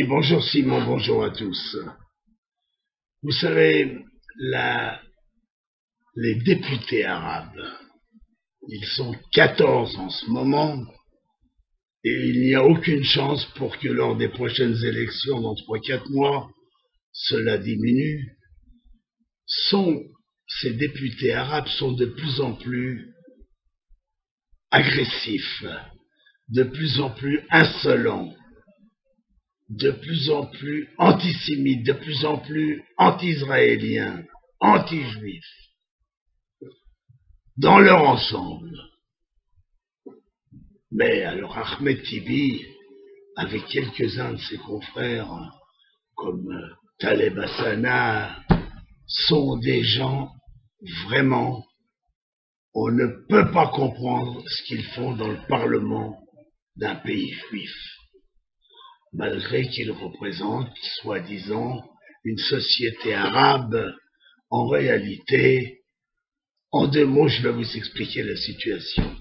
Bonjour Simon, bonjour à tous. Vous savez, les députés arabes, ils sont 14 en ce moment, et il n'y a aucune chance pour que lors des prochaines élections, dans 3-4 mois, cela diminue. Ces députés arabes sont de plus en plus agressifs, de plus en plus insolents, de plus en plus antisémites, de plus en plus anti-israéliens, anti-juifs, dans leur ensemble. Mais alors Ahmed Tibi, avec quelques-uns de ses confrères, comme Taleb Hassana, sont des gens vraiment, on ne peut pas comprendre ce qu'ils font dans le Parlement d'un pays juif, malgré qu'ils représentent, soi-disant, une société arabe. En réalité, en 2 mots, je vais vous expliquer la situation.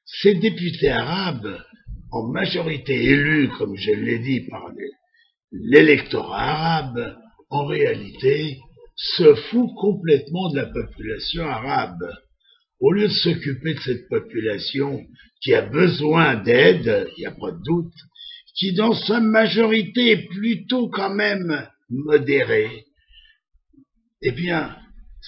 Ces députés arabes, en majorité élus, comme je l'ai dit, par l'électorat arabe, en réalité, se fout complètement de la population arabe. Au lieu de s'occuper de cette population qui a besoin d'aide, il n'y a pas de doute, qui dans sa majorité est plutôt quand même modérée, eh bien,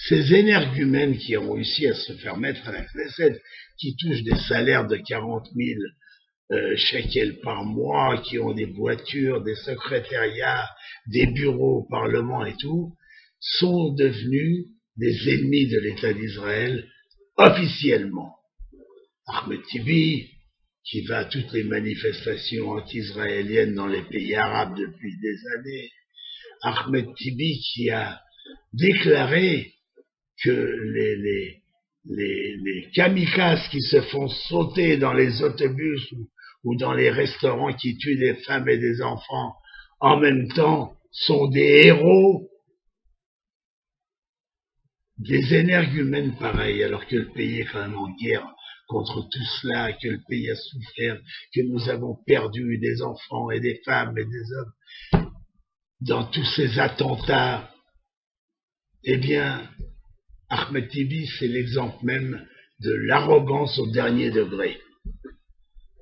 ces énergumènes qui ont réussi à se faire mettre à la Knesset, qui touchent des salaires de 40 000 shekels par mois, qui ont des voitures, des secrétariats, des bureaux au Parlement et tout, sont devenus des ennemis de l'État d'Israël officiellement. Ahmed Tibi, qui va à toutes les manifestations anti-israéliennes dans les pays arabes depuis des années, Ahmed Tibi qui a déclaré que les kamikazes qui se font sauter dans les autobus ou dans les restaurants, qui tuent des femmes et des enfants en même temps, sont des héros. Des énergumènes pareils, alors que le pays est quand même en guerre contre tout cela, que le pays a souffert, que nous avons perdu des enfants et des femmes et des hommes dans tous ces attentats. Eh bien, Ahmed Tibi, c'est l'exemple même de l'arrogance au dernier degré.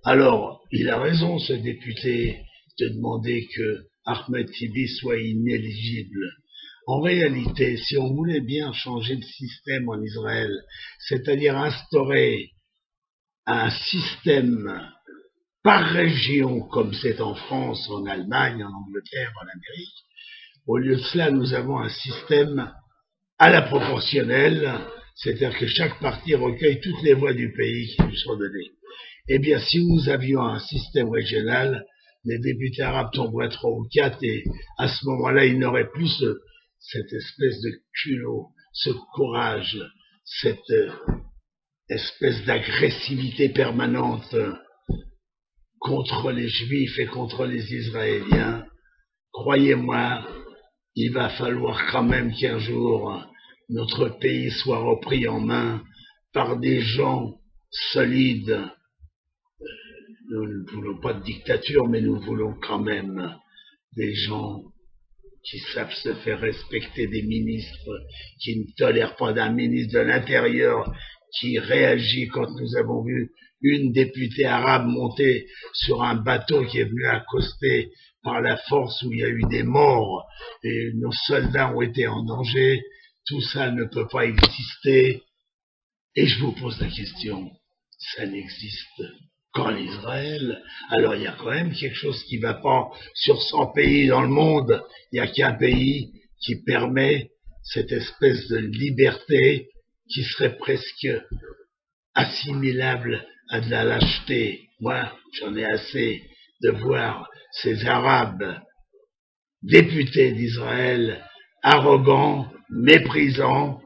Alors, il a raison, ce député, de demander que Ahmed Tibi soit inéligible. En réalité, si on voulait bien changer de système en Israël, c'est-à-dire instaurer un système par région, comme c'est en France, en Allemagne, en Angleterre, en Amérique, au lieu de cela, nous avons un système à la proportionnelle, c'est-à-dire que chaque parti recueille toutes les voix du pays qui lui sont données. Eh bien, si nous avions un système régional, les députés arabes tomberaient 3 ou 4 et à ce moment-là, ils n'auraient plus cette espèce de culot, ce courage, cette espèce d'agressivité permanente contre les Juifs et contre les Israéliens. Croyez-moi, il va falloir quand même qu'un jour notre pays soit repris en main par des gens solides. Nous ne voulons pas de dictature, mais nous voulons quand même des gens qui savent se faire respecter, des ministres qui ne tolèrent pas d'un ministre de l'Intérieur qui réagit quand nous avons vu une députée arabe monter sur un bateau qui est venu accoster par la force, où il y a eu des morts et nos soldats ont été en danger. Tout ça ne peut pas exister. Et je vous pose la question, ça n'existe qu'en Israël. Alors il y a quand même quelque chose qui ne va pas. Sur 100 pays dans le monde, il n'y a qu'un pays qui permet cette espèce de liberté qui serait presque assimilable à de la lâcheté. Moi, j'en ai assez de voir ces Arabes députés d'Israël arrogants, méprisants,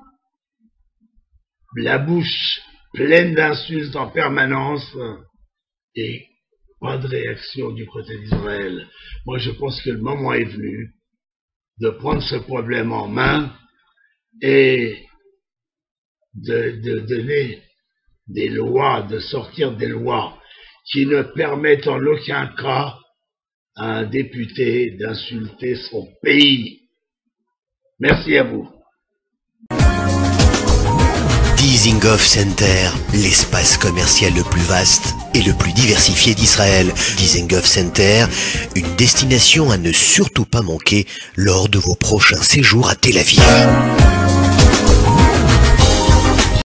la bouche pleine d'insultes en permanence et pas de réaction du côté d'Israël. Moi, je pense que le moment est venu de prendre ce problème en main et de donner des lois, de sortir des lois qui ne permettent en aucun cas à un député d'insulter son pays. Merci à vous. Dizengoff Center, l'espace commercial le plus vaste et le plus diversifié d'Israël. Dizengoff Center, une destination à ne surtout pas manquer lors de vos prochains séjours à Tel Aviv.